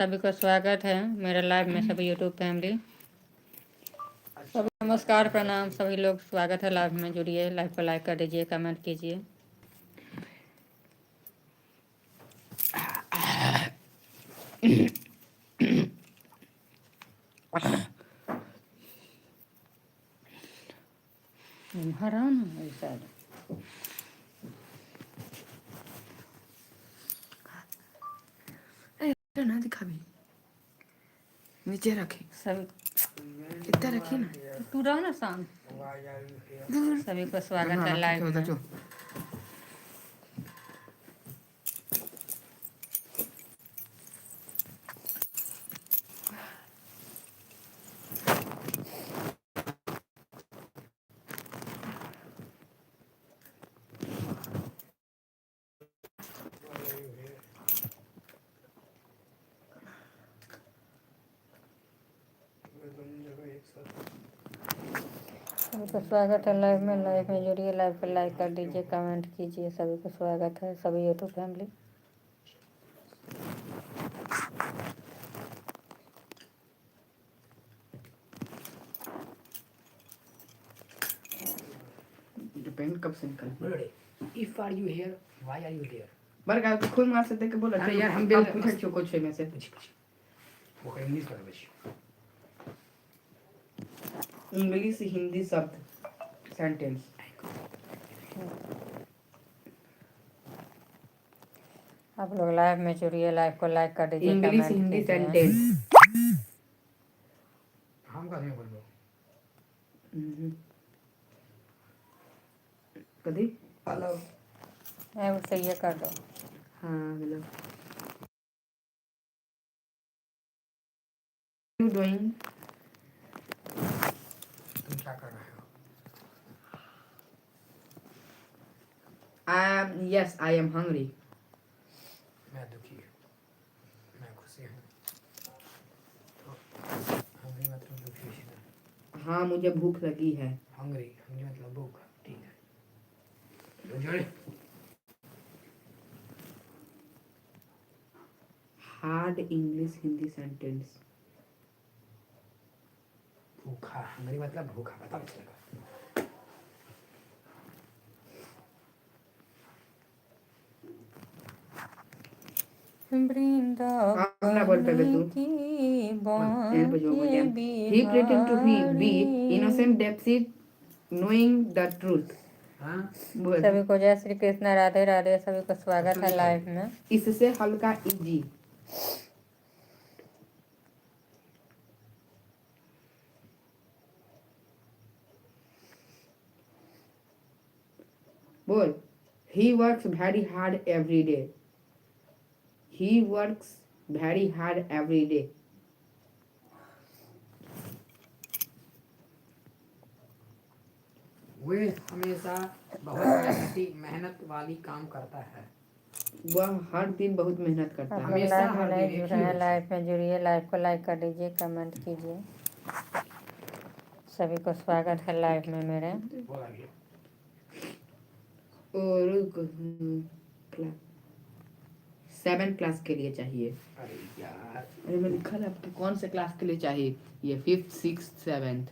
सभी को स्वागत है मेरे लाइव में, सभी यूट्यूब फैमिली सभी नमस्कार प्रणाम। सभी लोग स्वागत है, लाइव में जुड़िए, लाइव को लाइक कर दीजिए, कमेंट कीजिए। हराम है शायद। ना दिखा भी नीचे रखी सभी इतना रखी ना तू रहो ना शाम। सभी को स्वागत है लाइव में। सभी को स्वागत है लाइव में जुड़िए, लाइव पर लाइक कर दीजिए, कमेंट कीजिए। सभी को स्वागत है, सभी यूट्यूब फैमिली। डिपेंड कब से निकल If are you here, why are you there? बर का खुद मार से देख के बोला अरे यार, हम बिल बिल- पूछे छो कुछ में से वो इंग्लिश कर बच्ची इंग्लिश हिंदी शब्द सेंटेंस आप लोग लाइव में जुड़िए, लाइव को लाइक कर दीजिए, इंग्लिश कमेंट हिंदी कीजिए। सेंटेंस हम का नहीं बोल लो कदी हेलो उसे ये कर दो। हाँ हेलो यू डूइंग तुम क्या कर रहे हो? I am yes I am hungry मैं दुखी हूँ, मैं खुशी हूँ। तो हंगरी मतलब दुखी हुई ना। हाँ मुझे भूख लगी है हंगरी हंगरी मतलब भूख। ठीक है, तो जोड़े हार्ड इंग्लिश हिंदी सेंटेंस भूखा। हंगरी मतलब भूखा, पता चलेगा। अपना बोल पे तू एंड पे जो बोल ही pretend to be innocent despite knowing the truth हाँ बोल सभी को जय श्री कृष्ण, राधे राधे। सभी को स्वागत है लाइव में। इससे हल्का इजी बोल he works very hard every day he works very hard every day वे हमेशा बहुत मेहनत वाली काम करता है। वह हर दिन बहुत मेहनत करता आप है लोग हमेशा लाइव में हर नहीं दिन एक जुड़े ही हैं, होता है। लाइव में जुड़िए, लाइव को लाइक कर दीजिए, कमेंट कीजिए। सभी को स्वागत है लाइव में मेरे। बोला गया और क्लास 7 क्लास के लिए चाहिए अरे यार अरे मैं लिखा है आपको कौन से क्लास के लिए चाहिए ये 5th 6th 7th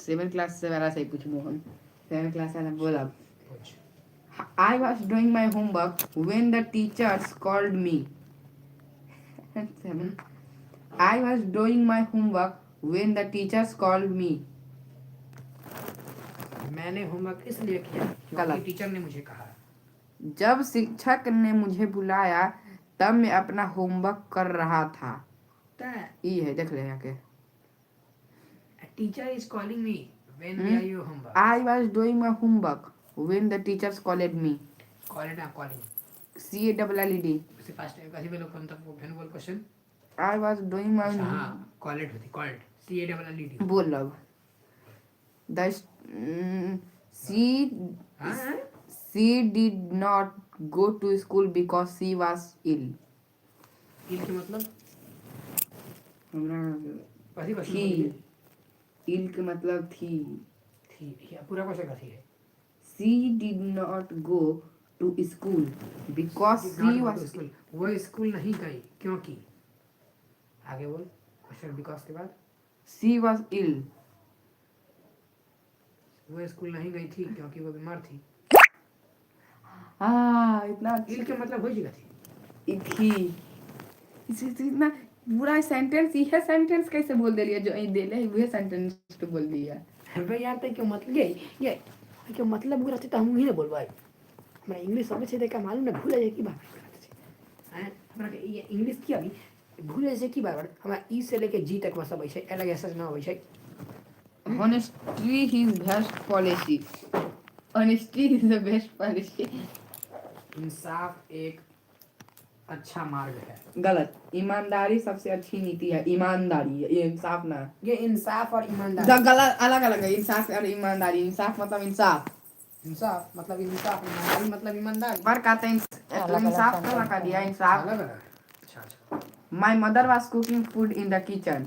7 क्लास से वाला सही पूछ मोहन 7 क्लास वाला बोला कुछ I was doing my homework when the teachers called me 7 I was doing my homework when the teachers called me मैंने होमवर्क इसलिए किया क्योंकि गलत। टीचर ने मुझे कहा। जब शिक्षक ने मुझे बुलाया तब मैं अपना होमवर्क कर रहा था ये है देख ले आके teacher is calling me when we are you homework. I was doing my homework when the teachers called me college ना कॉलिंग CALLED उससे पास्ट टाइम कैसे भी लोग कौन तक वो फैन बोल question. I was doing my अच्छा हाँ कॉलेज होती कॉल्ड CALLED। बोल लव the she हाँ she did not go to school because she was ill इल के मतलब हमरा कथी क्वेश्चन थी बोलिए। ill के मतलब थी थी या पूरा क्वेश्चन कथी है। she did not go to school because Did she not go was to school. वो स्कूल नहीं गई क्योंकि आगे बोल क्वेश्चन बिकॉज के बाद ill. वो स्कूल नहीं गई थी क्योंकि वो बीमार थी इतना इल के मतलब हो जाएगा थी थी इसे तो इतना पूरा सेंटेंस यह सेंटेंस कैसे बोल दे रही है जो यही दे ले वह सेंटेंस तो बोल दिया भाई यार तो क्यों मतलब ये क्यों मतलब बुरा थी तो हम ही ना बोल भाई हमरा इंग्लिश समझ से देखा मालूम ना भूल जाए की बात हैं हमरा के ये इंग्लिश की अभी भूल जाए की बात हमरा ई से लेके जी तक बस अब छै अलग ऐसा ना होय छै Honesty is best policy. Honesty is the best policy. इंसाफ एक अच्छा मार्ग है गलत ईमानदारी सबसे अच्छी नीति है ईमानदारी ये इंसाफ ना ये इंसाफ और ईमानदारी गलत अलग अलग है इंसाफ और ईमानदारी इंसाफ मतलब इंसाफ इंसाफ मतलब ईमानदारी मतलब ईमानदारी बार कहते हैं इंसाफ का लगा दिया इंसाफ अलग अलग अच्छा अच्छा My mother was cooking food in the kitchen.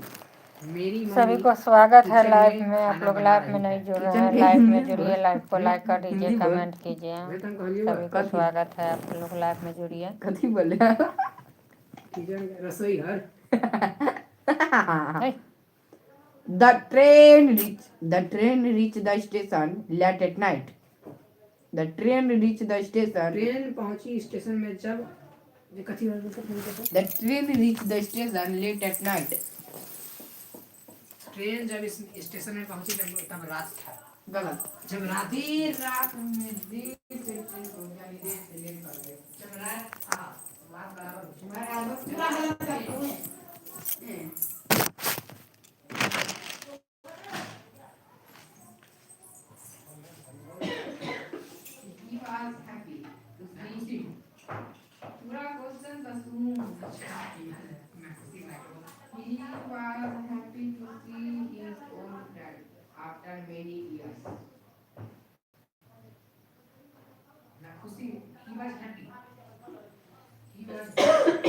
मेरी सभी को स्वागत है लाइव में। आप लोग लाइव में नहीं जुड़ रहे हैं, लाइव में जुड़िए, लाइव को लाइक कर दीजिए, कमेंट कीजिए। सभी को स्वागत है, आप लोग लाइव में जुड़िए। कथी बोले किचन रसोई घर The train reached the station late at night. The train reached the station. Train पहुंची स्टेशन में जब ये कथी The train reached the station late at night. Train जब इस स्टेशन में पहुंची तब रात था गलत जब रात रात में देर से ट्रेन पहुंचा देर से लेट कर गए जब रात था बात बराबर तुम्हारा पूरा गलत है He was happy to see him. पूरा क्वेश्चन तो सुन He was happy to see his old dad after many years. ना खुशी he was happy he was happy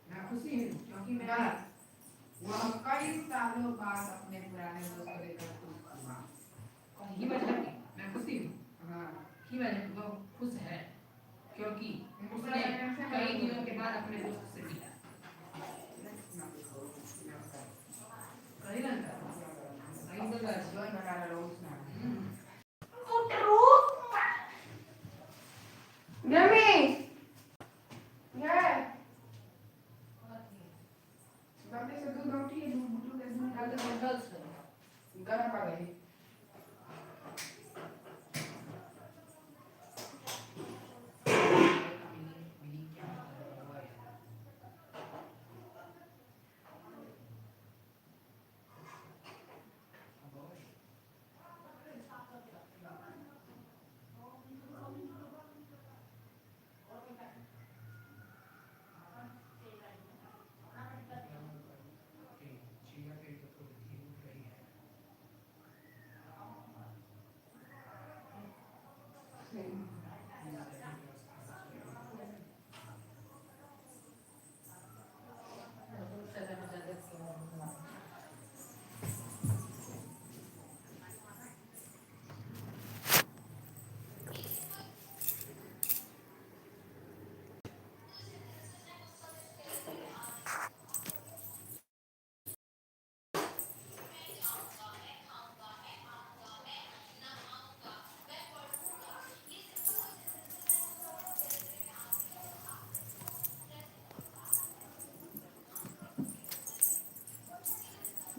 ना खुशी क्योंकि मैं वह कई सालों बाद अपने पुराने दोस्त को देखकर खुश हुआ he was happy मैं खुशी हाँ he was वो खुश है क्योंकि उसने कई दिनों के बाद अपने दोस्त से मिला कहीं ना कहीं तो जोन बना रहा हूँ उसमें Yummy! Yeah! बापरे से दूध रोटी है दूध बुटू के दूध डाल दे गरम पड़ गई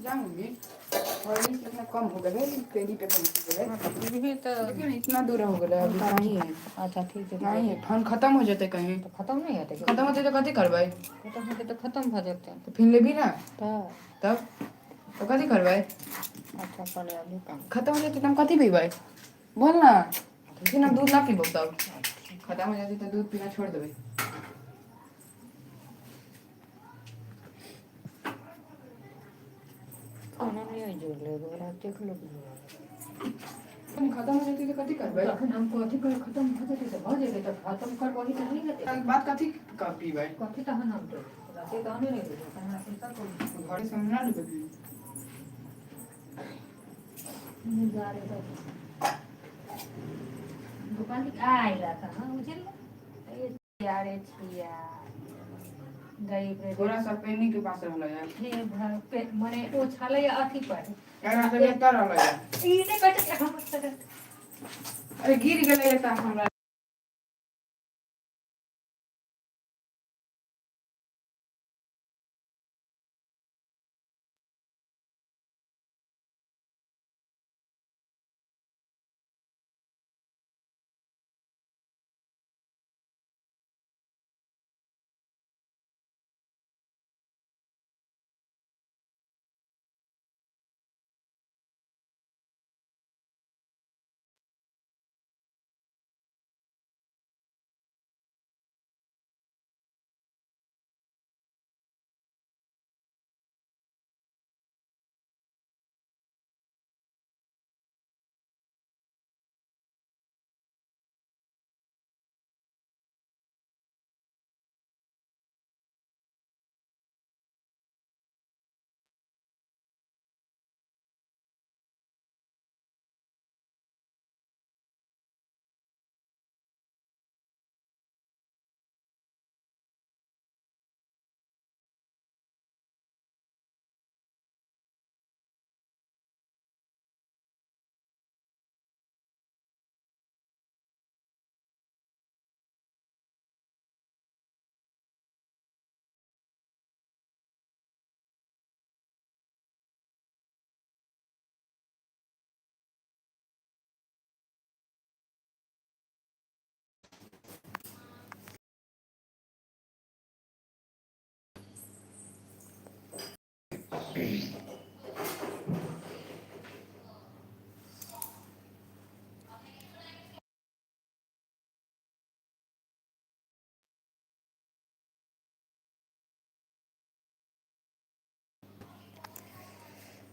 जाऊंगी और इतना कम हो गया क्रेडिट पे पहुंच गए ये तो लेकिन इतना दूर हो गया अभी नहीं है अच्छा ठीक है, नहीं है फन खत्म हो जाते कहीं तो खत्म नहीं होते खत्म होते तो कथी करबै खत्म होते तो खत्म हो जाते हैं तो फिर लेबी ना तो तब तो कथी करबै अच्छा पहले अभी काम खत्म हो जाते तो हम कथी पीबै बोल ना फिर हम दूध ना पीबो तब खत्म हो जाते तो दूध पीना छोड़ देबै खाना नहीं जोड़ ले दोबारा देख लो हम खत्म हो जाते तो कथी करबै अखन हमको अधिक खत्म हो जाते तो हो जाते तो खत्म कर वही तो नहीं होते बात कथी का पीबै कथी तो हम तो राते तो आने नहीं देते हमरा चिंता कोई घरे से हम ना लेबै नजारे तो दुकान की आएगा था हाँ मुझे यार गई थोड़ा सा पेनी के पास रहला यार हे भर पे मने ओ छाले या अथी पर यार से बेहतर रहला यार ई ने कट हम अरे गिर गेलै त हमरा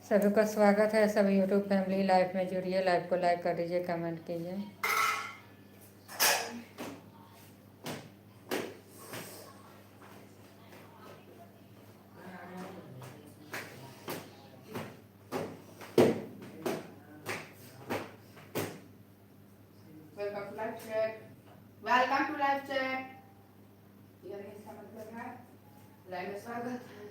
सभी का स्वागत है। सभी यूट्यूब फैमिली लाइव में जुड़िए, लाइव को लाइक कर दीजिए, कमेंट कीजिए। वेलकम टू लाइव चैट यानी इसका मतलब है लाइव में स्वागत है।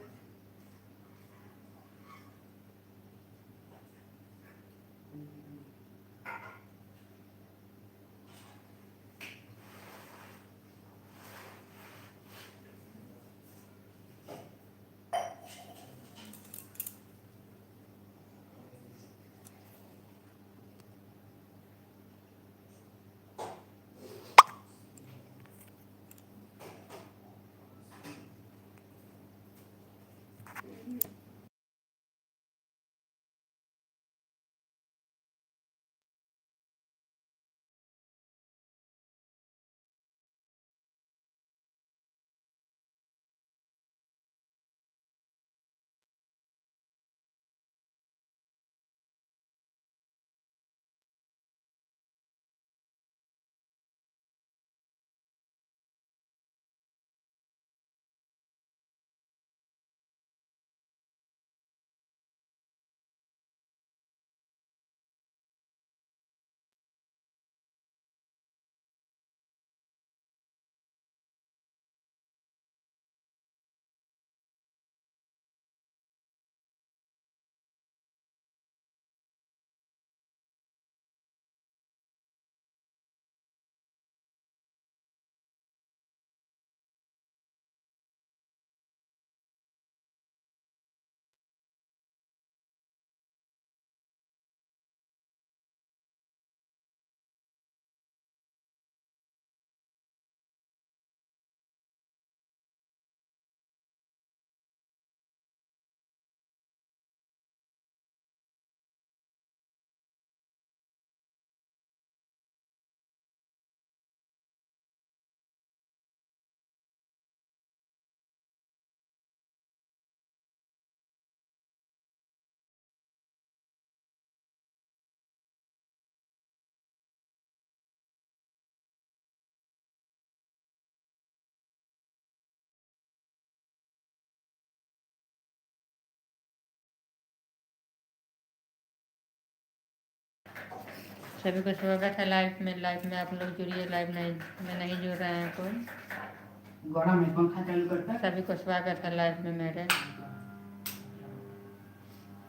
सभी को स्वागत है लाइव में आप लोग जुड़िए, लाइव नहीं जुड़ रहे हैं कोई। गौड़ा में पंखा चालू करता है। सभी को स्वागत है लाइव में मेरे।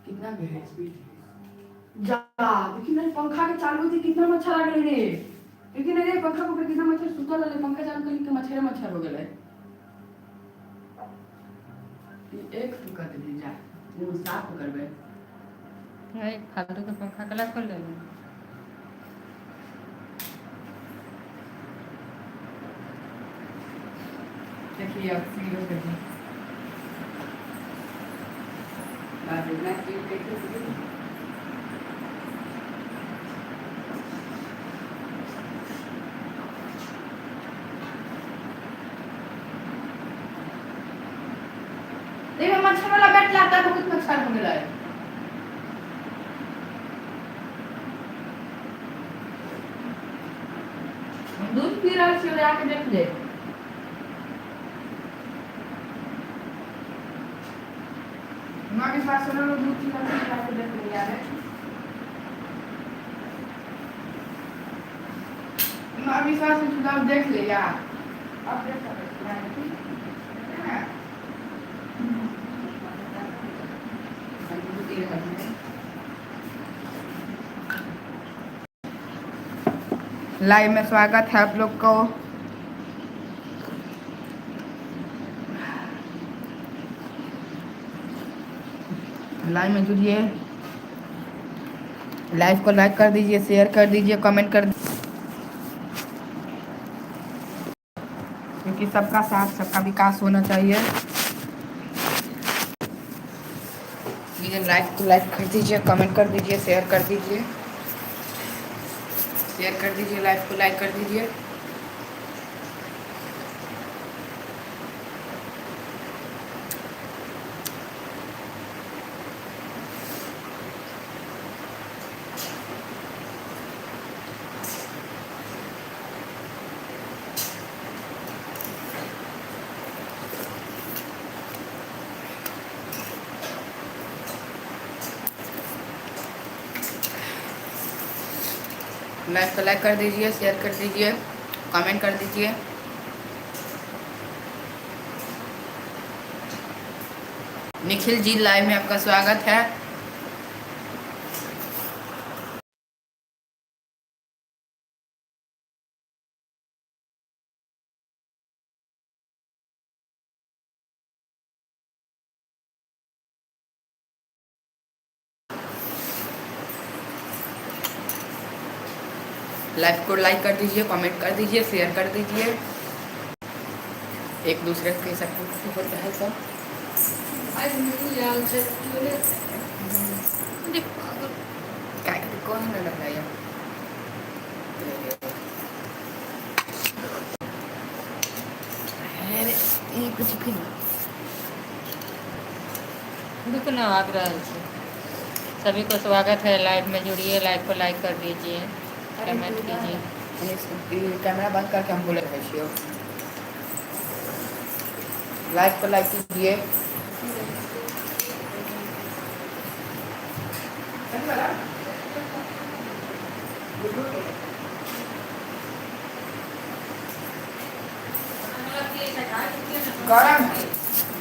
कितना गहरा स्पीड जा, लेकिन मेरे पंखा के चालू होती कितना मच्छर आ गए रे। लेकिन अरे पंखा को कितना मच्छर सुतल है, पंखा चालू करके मच्छर हो गए। एक कर दे जा, वो साफ करबे। नहीं फालतू के पंखा कला खोल ले। देखिए अब सीरो देखिए बात इतना स्पीड देखिए। देखो मच्छर वाला बैठ लाता है, बहुत मच्छर हो गया है। दूध पी रहा है, आके देख ले। माँ के पास सुनो लोग दूध पी रहा है, आके देख ले यार। माँ के पास सुनो देख ले यार। अब देख सकते हैं। लाइव में स्वागत है आप लोग को। लाइव में जुड़िए, लाइव को लाइक कर दीजिए, शेयर कर दीजिए, कमेंट कर दीजिए, क्योंकि सबका साथ सबका विकास होना चाहिए। लाइव को लाइक कर दीजिए, कमेंट कर दीजिए, शेयर कर दीजिए, लाइव को लाइक कर दीजिए। लाइव को लाइक कर दीजिए, शेयर कर दीजिए, कमेंट कर दीजिए। निखिल जी लाइव में आपका स्वागत है। लाइव को लाइक कर दीजिए, कमेंट कर दीजिए, शेयर कर दीजिए। एक दूसरे के सपोर्ट होता है सब। क्या कौन ना लगाया कुछ भी रुकना आग्रह से। सभी को स्वागत है, लाइव में जुड़िए, लाइव को लाइक कर दीजिए, कमेंट कीजिए। कैमरा बंद करके हम बोले रहिए। लाइव को लाइक कीजिए। गरम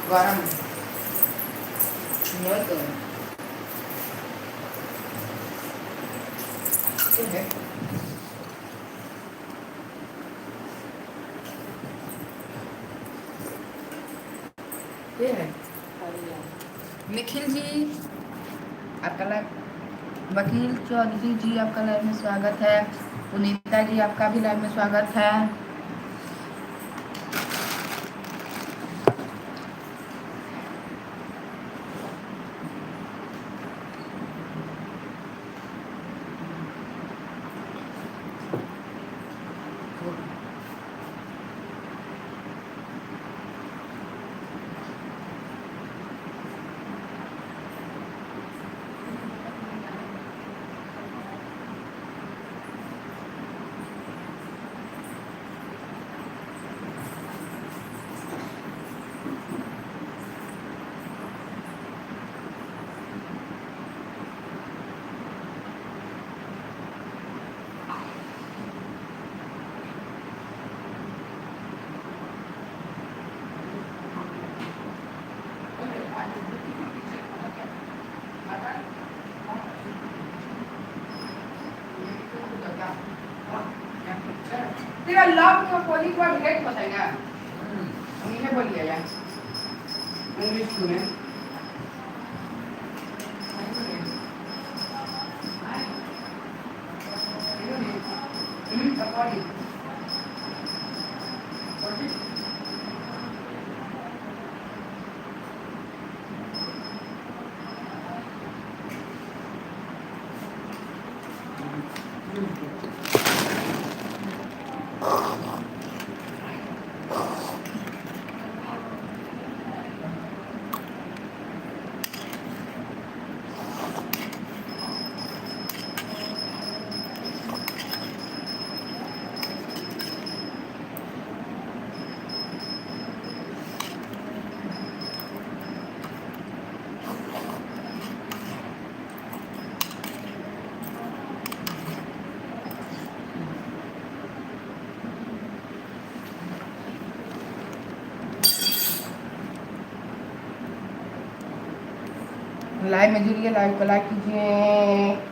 गरम ये है निखिल जी आपका लाइव। वकील चौधरी जी आपका लाइव में स्वागत है। पुनीता जी आपका भी लाइव में स्वागत है। का लव का अपोजिट वर्ड हेट होता है ना, इन्हें बोलिए यार इंग्लिश में। अपोजिट लाइव में जुड़िए, लाइव को लाइक कीजिए।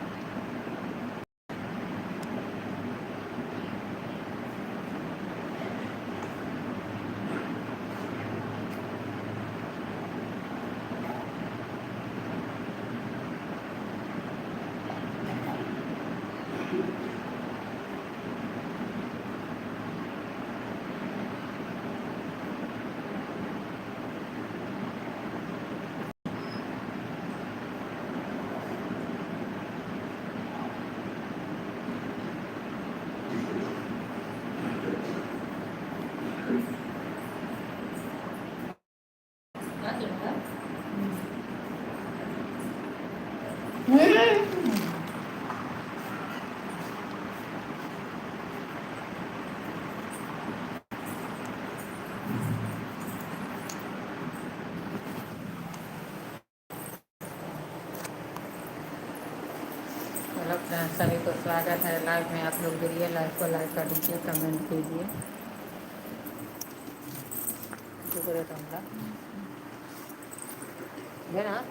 हेलो फ्रेंड्स, सभी को स्वागत है लाइव में। आप लोग जुड़िए, लाइव को लाइक कर दीजिए, कमेंट कीजिए। है ना।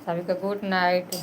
सभी को गुड नाइट।